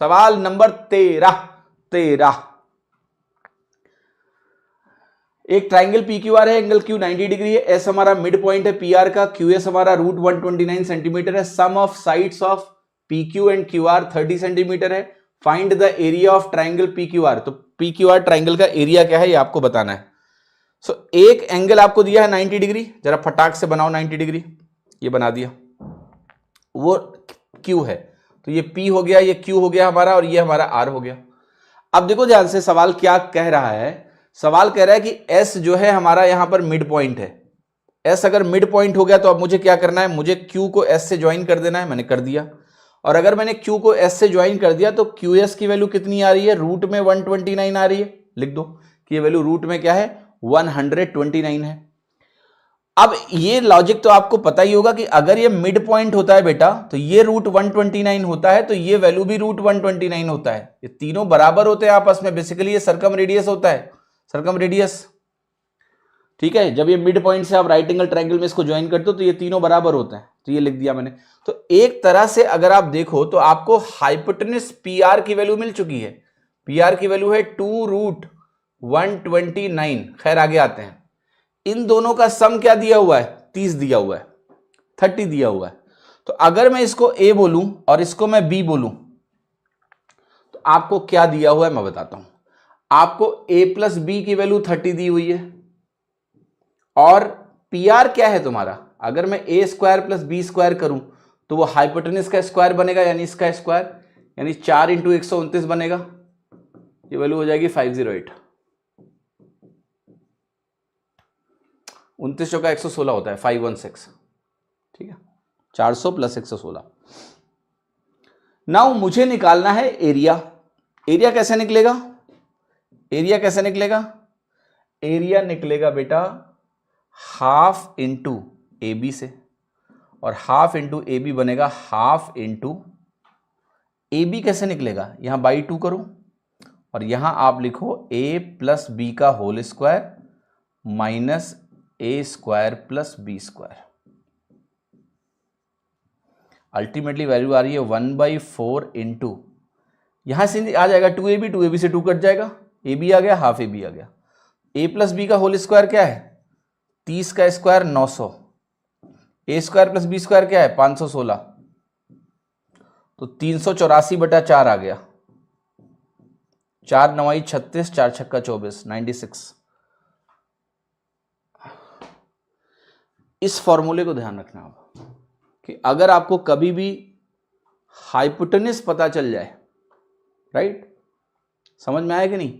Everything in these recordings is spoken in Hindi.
सवाल नंबर 13। एक ट्राइंगल PQR है, एंगल Q 90 डिग्री है, एस हमारा मिड पॉइंट है PR का, QS हमारा रूट 129 सेंटीमीटर है, sum of sides of PQ and QR 30 centimetre है, find the area of triangle PQR। तो PQR ट्राइंगल का एरिया क्या है ये आपको बताना है। एक एंगल आपको दिया है 90 डिग्री, जरा फटाक से बनाओ 90 डिग्री, ये बना दिया, वो Q है, तो ये P हो गया, ये Q हो गया हमारा, और ये हमारा R हो गया। अब देखो ध्यान से सवाल क्या कह रहा है, सवाल कह रहा है कि S जो है हमारा यहां पर मिड पॉइंट है। S अगर मिड पॉइंट हो गया तो अब मुझे क्या करना है, मुझे Q को S से ज्वाइन कर देना है, मैंने कर दिया। और अगर मैंने Q को S से ज्वाइन कर दिया तो QS की वैल्यू कितनी आ रही है, रूट में 129 आ रही है, लिख दो कि ये वैल्यू रूट में क्या है 129 है। अब ये लॉजिक तो आपको पता ही होगा कि अगर ये मिड पॉइंट होता है बेटा तो ये रूट 129 होता है, तो ये वैल्यू भी रूट 129 होता है। ये तीनों बराबर होते हैं आपस में, बेसिकली ये सर्कम रेडियस होता है, सर्कम रेडियस, ठीक है। जब ये मिड पॉइंट से आप राइट एंगल ट्रायंगल में इसको ज्वाइन करते हो तो ये तीनों बराबर होते हैं, तो ये लिख दिया मैंने। तो एक तरह से अगर आप देखो तो आपको हाइपोटेनस PR की वैल्यू मिल चुकी है। PR की वैल्यू है 2 रूट 129। खैर आगे आते हैं, इन दोनों का सम क्या दिया हुआ है, 30 दिया हुआ है, 30 दिया हुआ है। तो अगर मैं इसको A बोलूं और इसको मैं B बोलूं तो आपको क्या दिया हुआ है मैं बताता हूं। आपको A प्लस B की वैल्यू 30 दी हुई है, और PR क्या है तुम्हारा, अगर मैं A square plus B square करूं तो वो हाइपोटेनस का स्क्वायर बनेगा, यानी इसका स्क्वायर, यानी 4 इंटू 129 बनेगा, ये वैल्यू हो जाएगी 508। 29 चौका 116 होता है, 516, ठीक है, 400 प्लस 116। नाउ मुझे निकालना है एरिया। एरिया कैसे निकलेगा, एरिया कैसे निकलेगा, एरिया निकलेगा बेटा हाफ इंटू AB से, और हाफ इंटू AB बनेगा हाफ इंटू AB। कैसे निकलेगा, यहां बाई 2 करो और यहां आप लिखो A प्लस B का whole square minus A square plus B square. Ultimately value आ रही है 1/4 इंटू, यहां से आ जाएगा 2AB से 2 कट जाएगा, AB आ गया, हाफ AB आ गया। A प्लस B का होल स्क्वायर क्या है, 30 का square 900, A square plus B square क्या है 516, तो 384/4 आ गया, 4 9 36, 4 छक्का 24, 96। इस फॉर्मूले को ध्यान रखना आप कि अगर आपको कभी भी हाइपोटेनस पता चल जाए, राइट, समझ में आया कि नहीं,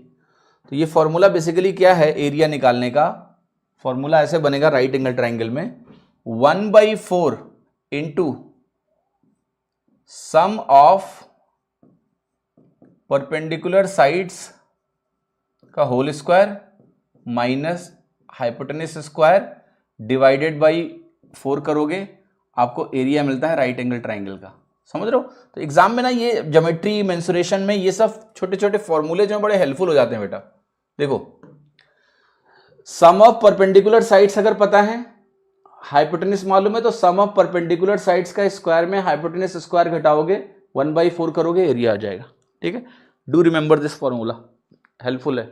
तो ये फॉर्मूला बेसिकली क्या है, एरिया निकालने का फॉर्मूला ऐसे बनेगा राइट एंगल ट्राइंगल में 1/4 into sum of perpendicular sides का whole square minus hypotenuse square divided by 4 करोगे, आपको एरिया मिलता है राइट एंगल ट्राइंगल का। समझ रहे हो, तो एग्जाम में ना ये ज्योमेट्री मेंसुरेशन में ये सब छोटे छोटे फॉर्मूले जो बड़े हेल्पफुल हो जाते हैं बेटा। देखो सम ऑफ परपेंडिकुलर साइड्स अगर पता है, हाइपोटेनस मालूम है, तो सम ऑफ परपेंडिकुलर साइड्स का स्क्वायर में हाइपोटेनस स्क्वायर घटाओगे 1/4 करोगे, एरिया आ जाएगा। ठीक है, do remember this formula, helpful है।